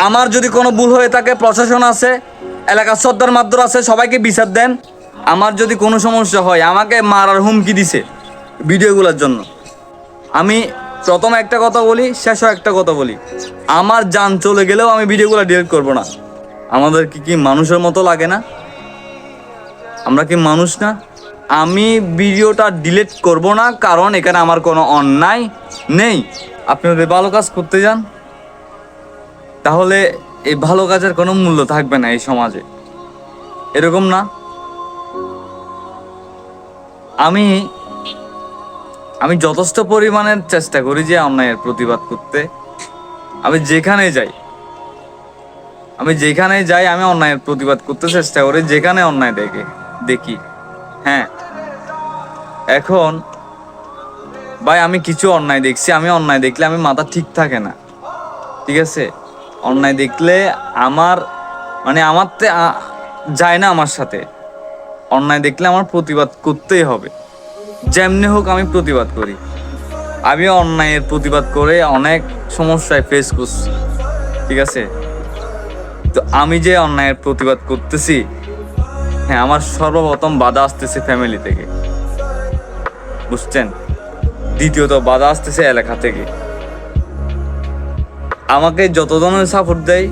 আমার যদি কোনো ভুল হয়ে থাকে, প্রশাসন আছে, এলাকার সর্দার মাদ্দর আছে, সবাইকে বিচার দেন। আমার যদি কোনো সমস্যা হয়, আমাকে মারার হুমকি দিছে ভিডিওগুলোর জন্য। আমি প্রথম একটা কথা বলি, শেষও একটা কথা বলি, আমার জান চলে গেলেও আমি ভিডিওগুলো ডিলিট করব না। আমাদের কি মানুষের মতো লাগে না? আমরা কি মানুষ না? আমি ভিডিওটা ডিলিট করব না, কারণ এখানে আমার কোনো অন্যায় নেই। আপনি যদি ভালো কাজ করতে যান, তাহলে এই ভালো কাজের কোনো মূল্য থাকবে না এই সমাজে, এরকম না? আমি আমি যথেষ্ট পরিমাণের চেষ্টা করি যে অন্যায়ের প্রতিবাদ করতে। আমি যেখানে যাই আমি অন্যায়ের প্রতিবাদ করতে চেষ্টা করি, যেখানে অন্যায় দেখি। হ্যাঁ, এখন ভাই আমি কিছু অন্যায় দেখছি, আমি অন্যায় দেখলে আমি মাথা ঠিক থাকে না, ঠিক আছে? অন্যায় দেখলে আমার যায় না আমার সাথে। অন্যায় দেখলে আমার প্রতিবাদ করতেই হবে, যেমনি হোক আমি প্রতিবাদ করি। আমি অন্যায়ের প্রতিবাদ করে অনেক সমস্যায় ফেস করছি, ঠিক আছে? তো আমি যে অন্যায়ের প্রতিবাদ করতেছি, হ্যাঁ, আমার সর্বপ্রথম বাধা আসতেছে ফ্যামিলি থেকে, বুঝছেন? দ্বিতীয়ত বাধা আসতেছে এলাকা থেকে। আমাকে যত ধরনের সাপোর্ট দেয়,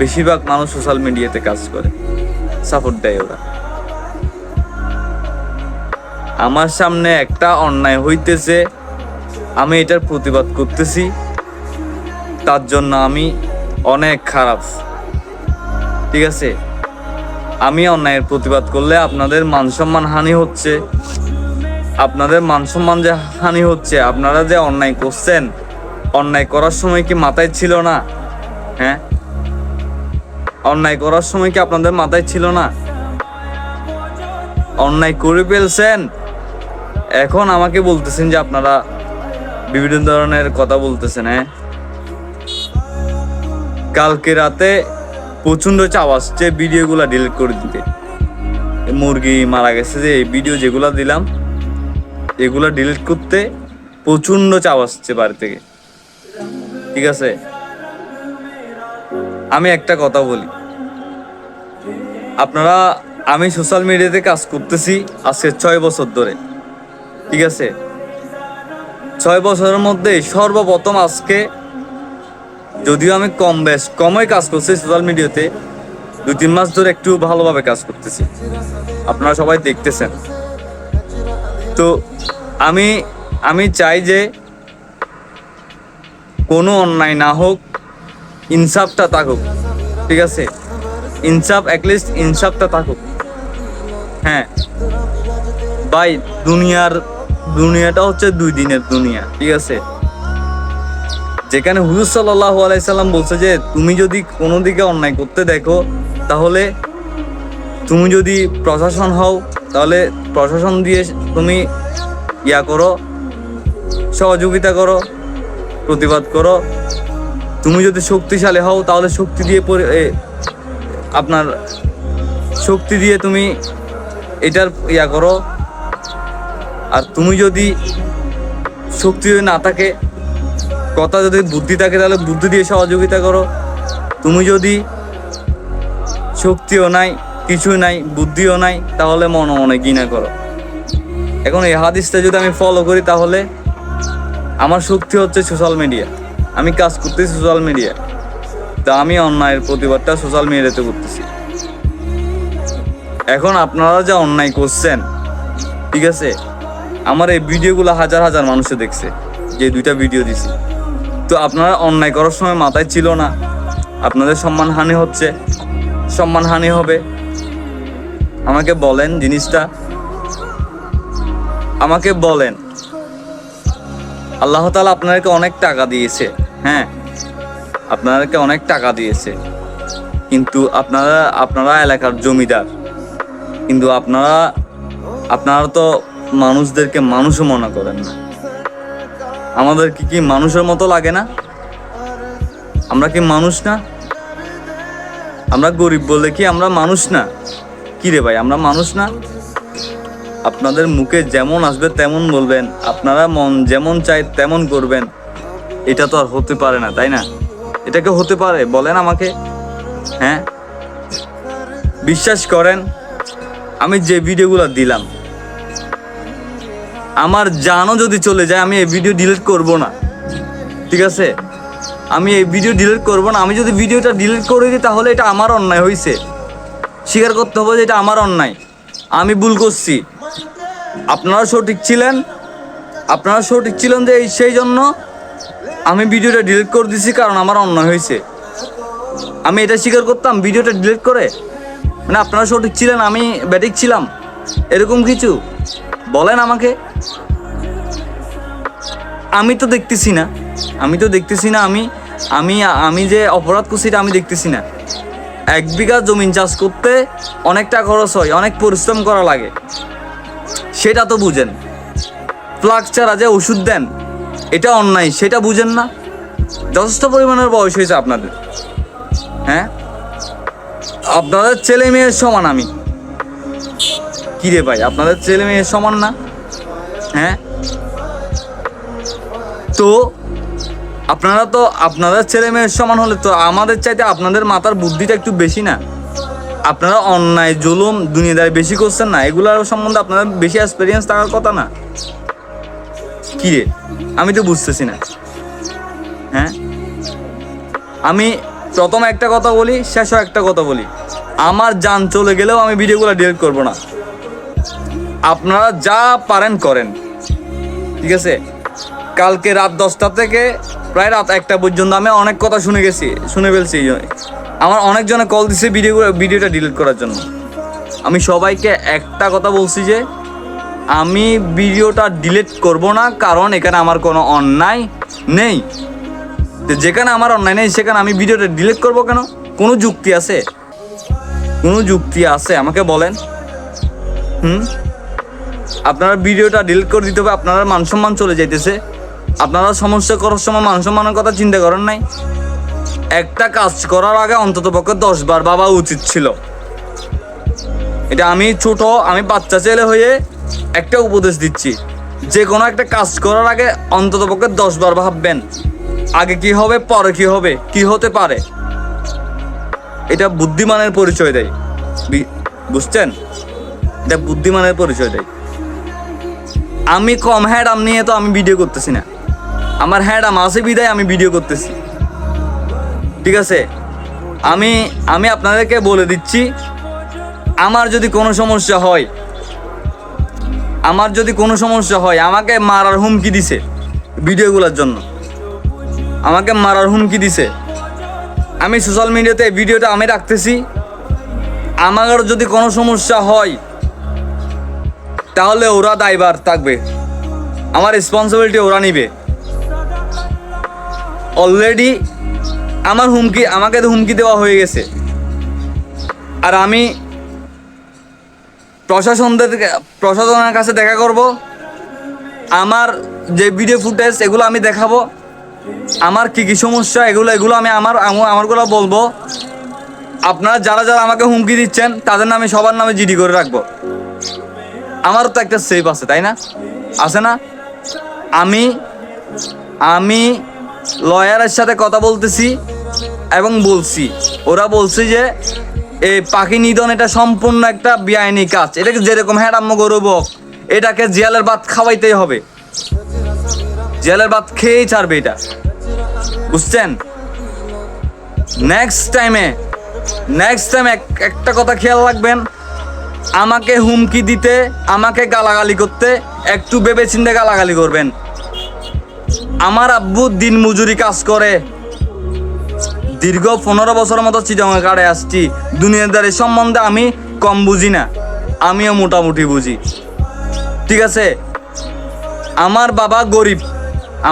বেশিরভাগ মানুষ সোশ্যাল মিডিয়াতে কাজ করে সাপোর্ট দেয়। ওরা আমার সামনে একটা অন্যায় হইতেছে, আমি এটার প্রতিবাদ করতেছি, তার জন্য আমি অনেক খারাপ, ঠিক আছে? আমি অন্যায়ের প্রতিবাদ করলে আপনাদের মান সম্মান হানি হচ্ছে, আপনাদের মান সম্মান যে হানি হচ্ছে। আপনারা যে অন্যায় করছেন, অন্যায় করার সময় কি মাথায় ছিল না? হ্যাঁ, অন্যায় করার সময় কি আপনাদের মাথায় ছিল না? অন্যায় করে ফেলছেন, এখন আমাকে বলতেছেন যে আপনারা বিভিন্ন ধরনের কথা বলতেছেন। হ্যাঁ, কালকে রাতে প্রচন্ড চাপ আসছে ভিডিওগুলা ডিলিট করে দিতে। মুরগি মারা গেছে যে এই ভিডিও যেগুলা দিলাম, এগুলা ডিলিট করতে প্রচন্ড চাপ আসছে বাড়ি থেকে, ঠিক আছে? আমি একটা কথা বলি, আমি সোশ্যাল মিডিয়াতে কাজ করতেছি আজকে 6 বছর ধরে, ঠিক আছে? 6 বছরের মধ্যে সর্বপ্রথম আজকে, যদিও আমি কমই কাজ করছি সোশ্যাল মিডিয়াতে, 2-3 মাস ধরে একটু ভালোভাবে কাজ করতেছি, আপনারা সবাই দেখতেছেন। তো আমি চাই যে কোনো অন্যায় না হোক, ইনসাফটা থাকুক, ঠিক আছে? অ্যাটলিস্ট ইনসাফটা থাকুক। হ্যাঁ ভাই, দুনিয়াটা হচ্ছে 2 দিনের দুনিয়া, ঠিক আছে? যেখানে হুজুর সাল্লাল্লাহু আলাইহি সাল্লাম বলছে যে তুমি যদি কোনো দিকে অন্যায় করতে দেখো, তাহলে তুমি যদি প্রশাসন হও, তাহলে প্রশাসন দিয়ে তুমি করো, সহযোগিতা করো, প্রতিবাদ করো। তুমি যদি শক্তিশালী হও, তাহলে আপনার শক্তি দিয়ে তুমি এটার করো। আর তুমি যদি শক্তি না থাকে, কথা যদি বুদ্ধি থাকে, তাহলে বুদ্ধি দিয়ে সহযোগিতা করো। তুমি যদি শক্তিও নাই, কিছু নাই, বুদ্ধিও নাই, তাহলে মনে মনে ঘৃণা করো। এখন এই হাদিসটা যদি আমি ফলো করি, তাহলে আমার শক্তি হচ্ছে সোশ্যাল মিডিয়া, আমি কাজ করতেছি সোশ্যাল মিডিয়া, তা আমি অন্যায়ের প্রতিবাদটা সোশ্যাল মিডিয়াতে করতেছি। এখন আপনারা যা অন্যায় করছেন, ঠিক আছে, আমার এই ভিডিওগুলো হাজার হাজার মানুষে দেখছে, যে 2টা ভিডিও দিছি। তো আপনারা অন্যায় করার সময় মাথায় ছিল না, আপনাদের সম্মানহানি হচ্ছে, সম্মানহানি হবে। আমাকে বলেন জিনিসটা, আমাকে বলেন। আল্লাহ তাআলা আপনাদেরকে অনেক টাকা দিয়েছে, হ্যাঁ, আপনাদেরকে অনেক টাকা দিয়েছে, কিন্তু আপনারা এলাকার জমিদার, কিন্তু আপনারা তো মানুষদেরকে মানুষও মনে করেন না। আমাদের কি মানুষের মতো লাগে না? আমরা কি মানুষ না? আমরা গরিব বলে কি আমরা মানুষ না? কি রে ভাই, আমরা মানুষ না? আপনাদের মুখে যেমন আসবে তেমন বলবেন, আপনারা মন যেমন চায় তেমন করবেন, এটা তো আর হতে পারে না, তাই না? এটা কি হতে পারে বলেন আমাকে? হ্যাঁ, বিশ্বাস করেন, আমি যে ভিডিওগুলো দিলাম, আমার জানও যদি চলে যায় আমি এই ভিডিও ডিলিট করব না। ঠিক আছে, আমি এই ভিডিও ডিলিট করব না। আমি যদি ভিডিওটা ডিলিট করে দিই তাহলে এটা আমার অন্যায় হয়েছে, স্বীকার করতে হবে যে এটা আমার অন্যায়, আমি ভুল করছি। আপনারা সঠিক ছিলেন যে সেই জন্য আমি ভিডিওটা ডিলিট করে দিছি, কারণ আমার অন্যায় হয়েছে। আমি এটা স্বীকার করতাম ভিডিওটা ডিলিট করে, মানে আপনারা সঠিক ছিলেন আমি ব্যাটিক ছিলাম, এরকম কিছু বলেন আমাকে। আমি তো দেখতেছি না আমি যে অপরাধ করছি এটা আমি দেখতেছি না। 1 বিঘা জমিন চাষ করতে অনেক টাকা খরচ হয়, অনেক পরিশ্রম করা লাগে, সেটা তো বুঝেন। ফ্লাক্স ছাড়া যে ওষুধ দেন এটা অন্যায়, সেটা বুঝেন না। যথেষ্ট পরিমাণের বয়স হয়েছে আপনাদের। হ্যাঁ, আপনাদের ছেলে মেয়ের সমান আমি। কি রে ভাই, আপনাদের ছেলে মেয়ের সমান না? হ্যাঁ, তো আপনারা তো আপনাদের ছেলে মেয়ের সমান হলে তো আমাদের চাইতে আপনাদের মাথার বুদ্ধিটা একটু বেশি না? আপনারা অন্যায় জুলুম দুনিয়াদারি বেশি করছেন না? এগুলোর সম্বন্ধে আপনাদের বেশি এক্সপিরিয়েন্স থাকার কথা না? কি রে, আমি তো বুঝতেছি না। হ্যাঁ, আমি প্রথম একটা কথা বলি, শেষও একটা কথা বলি, আমার জান চলে গেলেও আমি ভিডিওগুলো ডিলিট করব না। আপনারা যা পারেন করেন, ঠিক আছে? কালকে রাত 10টা থেকে প্রায় রাত 1টা পর্যন্ত আমি অনেক কথা শুনে ফেলছি। আমার অনেকজনে কল দিছে ভিডিওটা ডিলিট করার জন্য। আমি সবাইকে একটা কথা বলছি যে আমি ভিডিওটা ডিলিট করব না, কারণ এখানে আমার কোনো অন্যায় নেই। যেখানে আমার অন্যায় নেই সেখানে আমি ভিডিওটা ডিলিট করব কেন? কোনো যুক্তি আছে আমাকে বলেন? আপনারা ভিডিওটা ডিলিট করে দিতে হবে, আপনারা মান সম্মান চলে যাইতেছে। আপনারা সমস্যা করার সময় মান সম্মানের কথা চিন্তা করেন নাই? একটা কাজ করার আগে অন্তত পক্ষে 10 বার ভাবা উচিত ছিল। এটা আমি বাচ্চা ছেলে হয়ে একটা উপদেশ দিচ্ছি, যে কোনো একটা কাজ করার আগে অন্তত পক্ষে 10 বার ভাববেন, আগে কি হবে, পরে কি হবে, কি হতে পারে। এটা বুদ্ধিমানের পরিচয় দেয়, বুঝছেন? এটা বুদ্ধিমানের পরিচয় দেয়। আমি কম হ্যাডাম নিয়ে তো আমি ভিডিও করতেছি না, আমার হ্যাডাম আছে বিদায় আমি ভিডিও করতেছি। ঠিক আছে, আমি আপনাদেরকে বলে দিচ্ছি, আমার যদি কোনো সমস্যা হয় আমাকে মারার হুমকি দিছে ভিডিওগুলোর জন্য, আমাকে মারার হুমকি দিছে। আমি সোশ্যাল মিডিয়াতে ভিডিওটা আমি রাখতেছি। আমার যদি কোনো সমস্যা হয় তাহলে ওরা দায়ভার থাকবে, আমার রেসপন্সিবিলিটি ওরা নিবে। অলরেডি আমাকে তো হুমকি দেওয়া হয়ে গেছে। আর আমি প্রশাসনের কাছে দেখা করব, আমার যে ভিডিও ফুটেজ এগুলো আমি দেখাবো, আমার কি সমস্যা এগুলো আমি আমারগুলো বলবো। আপনারা যারা আমাকে হুমকি দিচ্ছেন তাদের নামে সবার নামে জিডি করে রাখবো। আমারও তো একটা সেফ আছে, তাই না? আছে না? আমি লয়ারের সাথে কথা বলতেছি এবং বলছি, ওরা বলছে যে এই পাখি নিধন এটা সম্পূর্ণ একটা বেআইনি কাজ। এটাকে যেরকম হ্যাডাম্য গৌরব, এটাকে জিয়ালের ভাত খাওয়াইতেই হবে, জিয়ালের ভাত খেয়েই ছাড়বে এটা, বুঝছেন? নেক্সট টাইমে একটা কথা খেয়াল রাখবেন, আমাকে হুমকি দিতে, আমাকে গালাগালি করতে একটু ভেবেচিন্তে গালাগালি করবেন। আমার আব্বু দিন মজুরি কাজ করে, দীর্ঘ 15 বছরের মতো চিটাগাং কাটে আসছি। দুনিয়াদারি সম্বন্ধে আমি কম বুঝি না, আমিও মোটামুটি বুঝি। ঠিক আছে, আমার বাবা গরিব,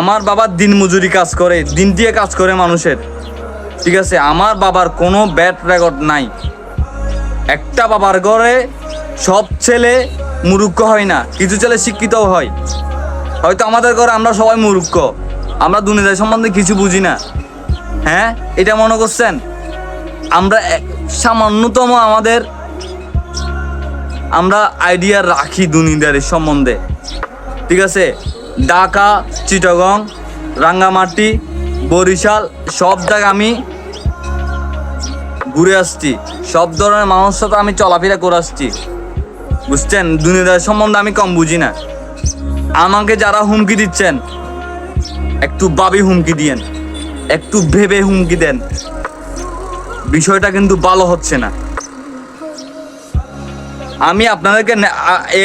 আমার বাবা দিন মজুরি কাজ করে, দিন দিয়ে কাজ করে মানুষের। ঠিক আছে, আমার বাবার কোনো ব্যাড রেকর্ড নাই। একটা বাবার ঘরে সব ছেলে মূর্খ হয় না, কিছু ছেলে শিক্ষিতও হয়। হয়তো আমাদের ঘরে আমরা সবাই মূর্খ, আমরা দুনিয়াদারি সম্বন্ধে কিছু বুঝি না। হ্যাঁ, এটা মনে করছেন? আমরা সামান্যতম আমরা আইডিয়া রাখি দুনিয়াদারির সম্বন্ধে। ঠিক আছে, ঢাকা, চিটাগং, রাঙ্গামাটি, বরিশাল সব জায়গায় আমি ঘুরে আসছি, সব ধরনের মানুষের সাথে আমি চলাফেরা করে আসছি, বুঝছেন? দুনিয়ার সম্বন্ধে আমি কম বুঝি না। আমাকে যারা হুমকি দিচ্ছেন, একটু ভাবি হুমকি দিয়েন, একটু ভেবে হুমকি দেন, বিষয়টা কিন্তু ভালো হচ্ছে না। আমি আপনাদেরকে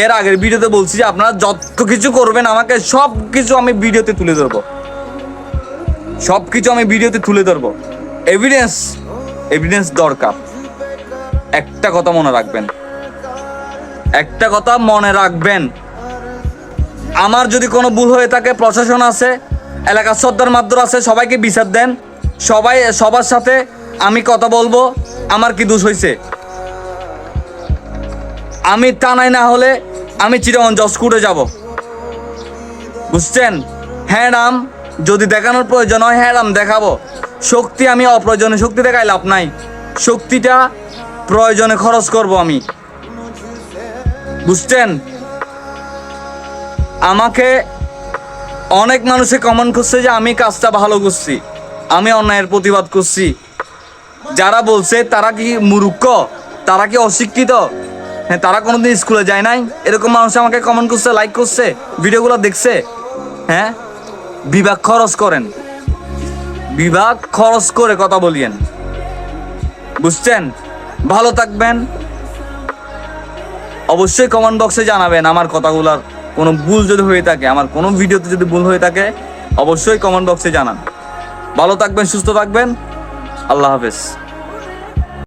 এর আগের ভিডিওতে বলছি যে আপনারা যত কিছু করবেন আমাকে সব কিছু আমি ভিডিওতে তুলে ধরবো, সব কিছু আমি ভিডিওতে তুলে ধরবো। এভিডেন্স দরকার। একটা কথা মনে রাখবেন, একটা কথা মনে রাখবেন, আমার যদি কোনো ভুল হয়ে থাকে, প্রশাসন আছে, এলাকার সর্দার মাদ্দর আছে, সবাইকে বিচার দেন। সবার সাথে আমি কথা বলবো আমার কি দোষ হয়েছে। আমি টানাই না হলে আমি চিরঞ্জন জজ যাব, বুঝছেন? হ্যাঁ রাম, যদি দেখানোর প্রয়োজন হয় হ্যাঁ রাম দেখাবো। শক্তি আমি অপ্রয়োজনে শক্তি দেখাই লাভ নাই, শক্তিটা প্রয়োজনে খরচ করব আমি, বুঝছেন? আমাকে অনেক মানুষে কমেন্ট করছে যে আমি কাজটা ভালো করছি, আমি অন্যায়ের প্রতিবাদ করছি। যারা বলছে তারা কি মূর্খ, তারা কি অশিক্ষিত? হ্যাঁ, তারা কোনোদিন স্কুলে যায় নাই? এরকম মানুষ আমাকে কমেন্ট করছে, লাইক করছে, ভিডিওগুলো দেখছে। হ্যাঁ, বিভাগ খরচ করেন, বিভাগ খরচ করে কথা বলিয়েন, বুঝছেন? ভালো থাকবেন। অবশ্যই কমেন্ট বক্সে জানাবেন আমার কথাগুলোর কোনো ভুল যদি হয়ে থাকে, আমার কোনো ভিডিওতে যদি ভুল হয়ে থাকে অবশ্যই কমেন্ট বক্সে জানান। ভালো থাকবেন, সুস্থ থাকবেন, আল্লাহ হাফেজ।